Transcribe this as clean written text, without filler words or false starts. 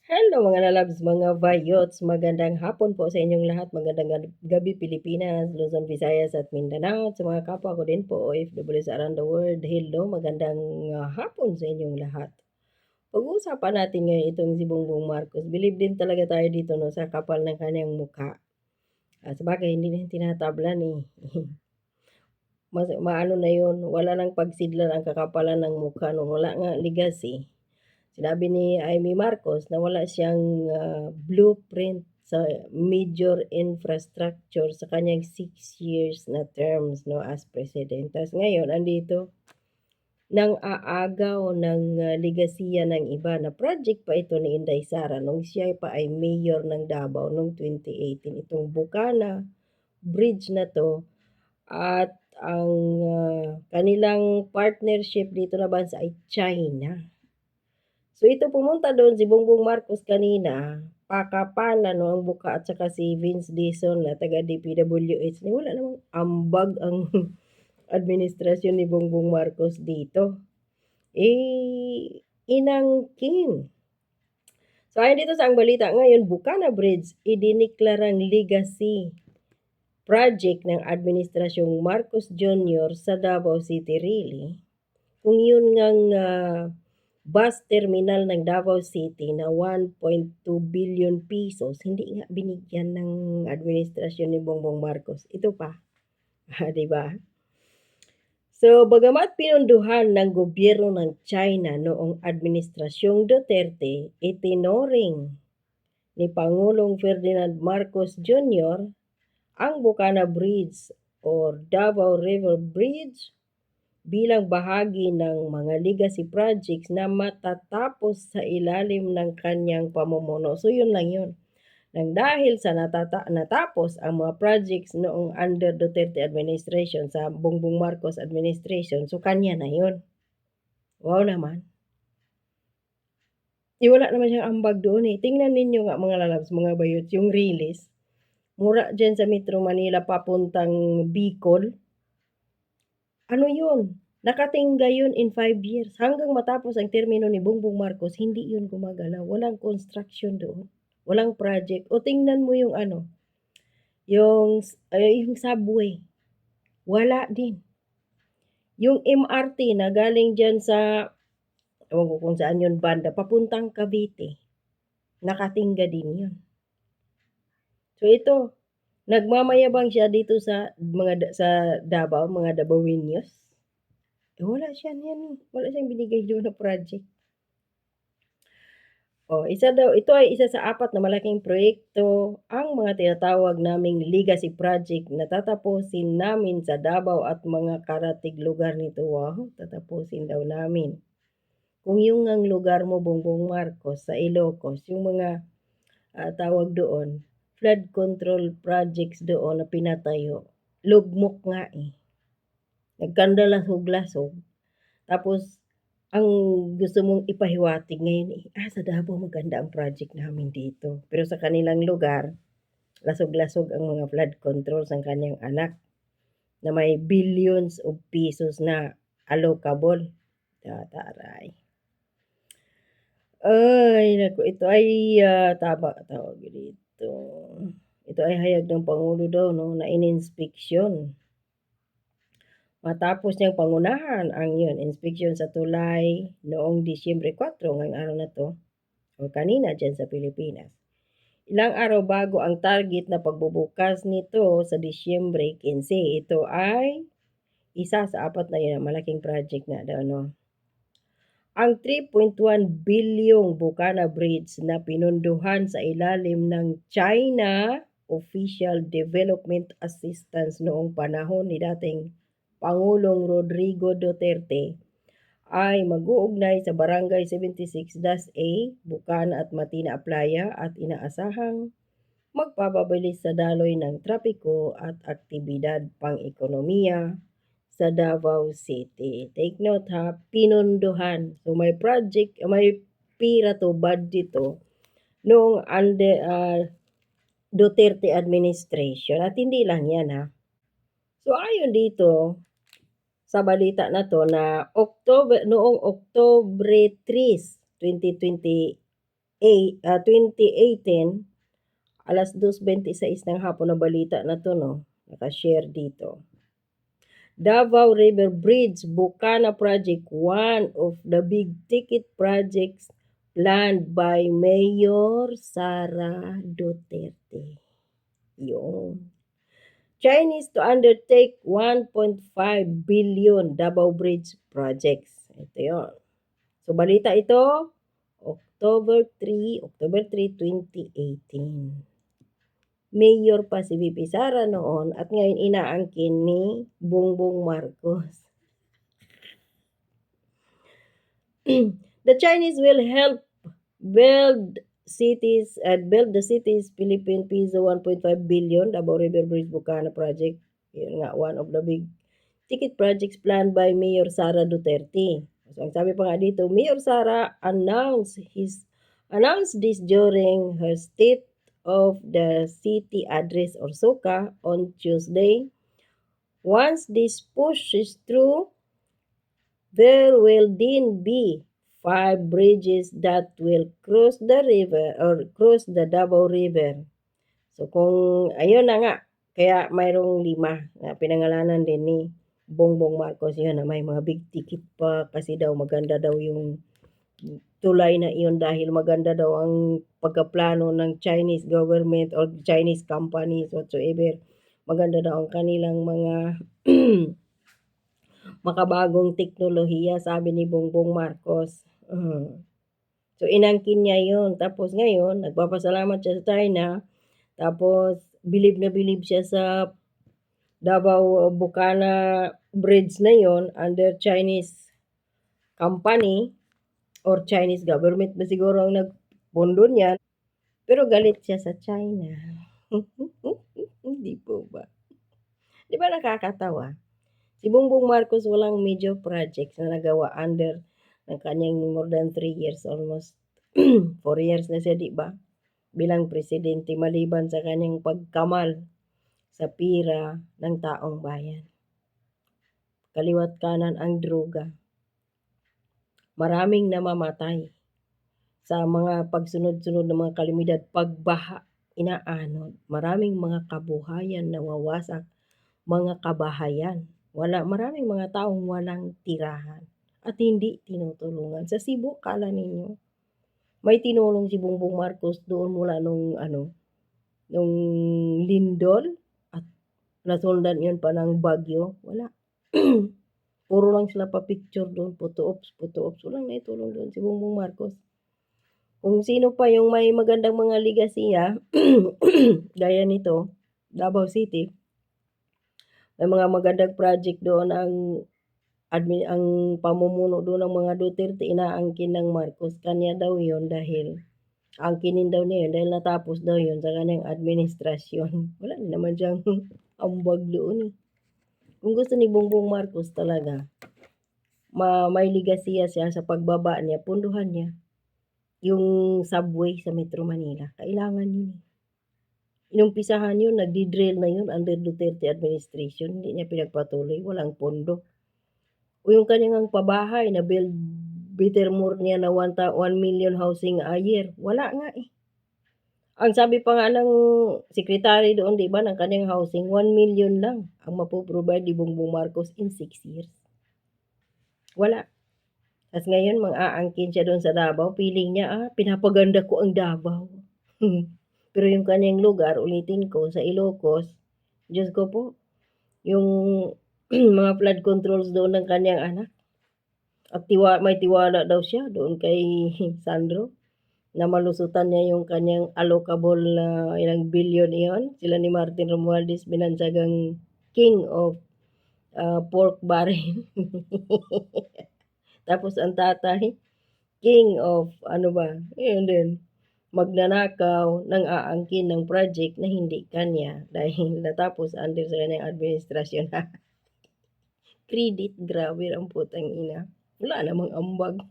Hello mga lalabs, mga vayots, magandang hapon po sa inyong lahat, magandang gabi Pilipinas, Luzon, Visayas at Mindanao at sa mga kapwa ko din po OFWs around the world. Hello, magandang hapon sa inyong lahat. Pag-uusapan natin ngayon itong si Bongbong Marcos. Believe din talaga tayo dito no, sa kapal ng kanyang mukha. Sabagay, hindi na yung tinatablan eh. Maano na yun, wala nang pagsidlan ang kakapalan ng mukha no, wala nga legacy. Sinabi ni Amy Marcos na wala siyang blueprint sa major infrastructure sa kanyang 6 years na terms no as president. Tapos ngayon, andito, nang aagaw ng legasiya ng iba na project pa ito ni Inday Sara nung siya pa ay mayor ng Davao noong 2018. Itong Bukana Bridge na to at ang kanilang partnership dito na bansa ay China. So ito pumunta doon si Bongbong Marcos kanina, pakapalan no ang buka at saka si Vince Dizon na taga DPWH. Wala namang ambag ang administrasyon ni Bongbong Marcos dito. Inangkin. So ayon dito sa ang balita ngayon, Bukana Bridge idiniklarang legacy project ng administrasyong Marcos Jr. sa Davao City really. Kung yun ngang bus terminal ng Davao City na 1.2 billion pesos, hindi nga binigyan ng administrasyon ni Bongbong Marcos. Ito pa, di ba? So, bagamat pinunduhan ng gobyerno ng China noong administrasyong Duterte, itinoring ni Pangulong Ferdinand Marcos Jr. ang Bukana Bridge or Davao River Bridge bilang bahagi ng mga legacy projects na matatapos sa ilalim ng kanyang pamumuno. So yun lang yun. Nang dahil sa natapos ang mga projects noong under Duterte administration sa Bongbong Marcos administration, so kanya na yun. Wow naman. Wala naman siyang ambag doon eh. Tingnan ninyo nga mga lalabs, mga bayot, yung release. Mura dyan sa Metro Manila papuntang Bicol. Ano yun? Nakatingga yun in 5 years. Hanggang matapos ang termino ni Bongbong Marcos, hindi yun gumagalaw. Walang construction doon. Walang project. O tingnan mo yung yung subway. Wala din. Yung MRT na galing dyan sa, ewan ko kung saan yun banda, papuntang Cavite. Nakatingga din yun. So ito, nagmamayabang siya dito sa Davao, mga Davaoenos. Wala siyang binigay doon na project. Ito ay isa sa 4 na malaking proyekto, ang mga tinatawag naming legacy project na tatapusin namin sa Davao at mga karatig lugar nito. Wow, tatapusin daw namin. Kung yung ang lugar mo, Bongbong Marcos, sa Ilocos, yung mga tawag doon, flood control projects doon na pinatayo, lugmok nga eh. Nagkandalasog-lasog. Tapos, ang gusto mong ipahiwatig ngayon sa Davao maganda ang project namin dito. Pero sa kanilang lugar, lasog-lasog ang mga flood control ng kanyang anak na may billions of pesos na allocable. Taray. Ay, naku, ito ay tawag dito. Ito ay hayag ng Pangulo daw, no, na ininspeksyon. Matapos niyang pangunahan ang inspeksyon sa tulay noong Disyembre 4, ngayong araw na to, o kanina dyan sa Pilipinas. Ilang araw bago ang target na pagbubukas nito sa Disyembre 15, ito ay isa sa 4 na malaking project na daw, no. Ang 3.1 bilyong Bukana Bridge na pinunduhan sa ilalim ng China Official Development Assistance noong panahon ni dating Pangulong Rodrigo Duterte ay mag-uugnay sa Barangay 76-A, Bukana at Matina Playa at inaasahang magpapabilis sa daloy ng trapiko at aktibidad pang-ekonomiya sa Davao City. Take note ha, pinunduhan. So may project, may pira to, budget to, noong under Duterte administration. At hindi lang yan ha. So ayon dito, sa balita na to na noong Oktubre 3, 2025, 2018, alas 2:26 ng hapon na balita na to, no? Naka-share dito. Davao River Bridge Bukana Project, one of the big ticket projects planned by Mayor Sara Duterte. Yun. Chinese to undertake 1.5 billion Davao Bridge projects. Ito yun. So, balita ito, October 3, 2018. Mayor pa si VP Sara noon at ngayon inaangkin ni Bongbong Marcos. The Chinese will help build the cities Philippine peso 1.5 billion Davao River Bridge Bukana project. Yun nga, one of the big ticket projects planned by Mayor Sara Duterte. So, ang sabi pa nga dito, Mayor Sara announced this during her State of the City address or SOCA on Tuesday. Once this push is through, there will then be 5 bridges that will cross the river or cross the Davao River. So kung ayun na nga, kaya mayroong 5 na pinangalanan din ni Bongbong Marcos yun na may mga big ticket pa kasi daw maganda daw yung tulay na iyon dahil maganda daw ang pagkaplano ng Chinese government or Chinese companies whatsoever. Maganda daw ang kanilang mga makabagong teknolohiya, sabi ni Bongbong Marcos. So, inangkin niya yun. Tapos ngayon, nagpapasalamat siya sa China. Tapos, bilib na bilib siya sa Davao Bukana Bridge na yon under Chinese company or Chinese government ba siguro ang nagpondo niyan. Pero galit siya sa China. Hindi po ba? Di ba nakakatawa? Si Bongbong Marcos walang major projects na nagawa under ng kanyang more than 3 years, almost 4 years na siya, di ba? Bilang presidente maliban sa kanyang pagkamal sa pira ng taong bayan. Kaliwat kanan ang droga. Maraming namamatay sa mga pagsunod-sunod ng mga kalamidad, pagbaha, inaanod. Maraming mga kabuhayan nawawasak, mga kabahayan. Maraming mga taong walang tirahan at hindi tinutulungan. Sa Cebu, kala ninyo, may tinulong si Bongbong Marcos doon mula nung lindol at nasundan yun pa ng bagyo. Wala. Puro lang sila pa-picture doon, photo ops. Walang naitulong doon si Bongbong Marcos. Kung sino pa yung may magandang mga ligasiya, gaya nito, Davao City, may mga magandang project doon ang pamumuno doon ng mga Duterte inaangkin ng Marcos. Kanya daw yun dahil angkinin daw niya yun dahil natapos daw yun sa kanyang administrasyon. Wala naman siyang ambag doon. Kung gusto ni Bongbong Marcos talaga, may ligasiya siya sa pagbaba niya, punduhan niya yung subway sa Metro Manila. Kailangan yun. Inumpisahan yun, nagdi-drill na yun under Duterte administration. Hindi niya pinagpatuloy, walang pondo. O yung kanyang pabahay na build better more niya na 1 million housing a year. Wala nga eh. Ang sabi pa nga ng secretary doon, di ba, ng kanyang housing, 1 million lang ang mapoprovide ni Bongbong Marcos in 6 years. Wala. Tapos ngayon, mang-aangkin siya doon sa Davao. Feeling niya, pinapaganda ko ang Davao. Pero yung kanyang lugar, ulitin ko, sa Ilocos, Diyos ko po, yung mga flood controls doon ng kanyang anak. At may tiwala daw siya doon kay Sandro na malusutan niya yung kanyang allocable na ilang billion iyon. Sila ni Martin Romualdez binansagang king of pork barrel. Tapos ang tatay, king of yun din, magnanakaw ng aangkin ng project na hindi kanya dahil natapos under sa kanyang administrasyon. Credit, grabe ang putang ina. Wala namang ambag.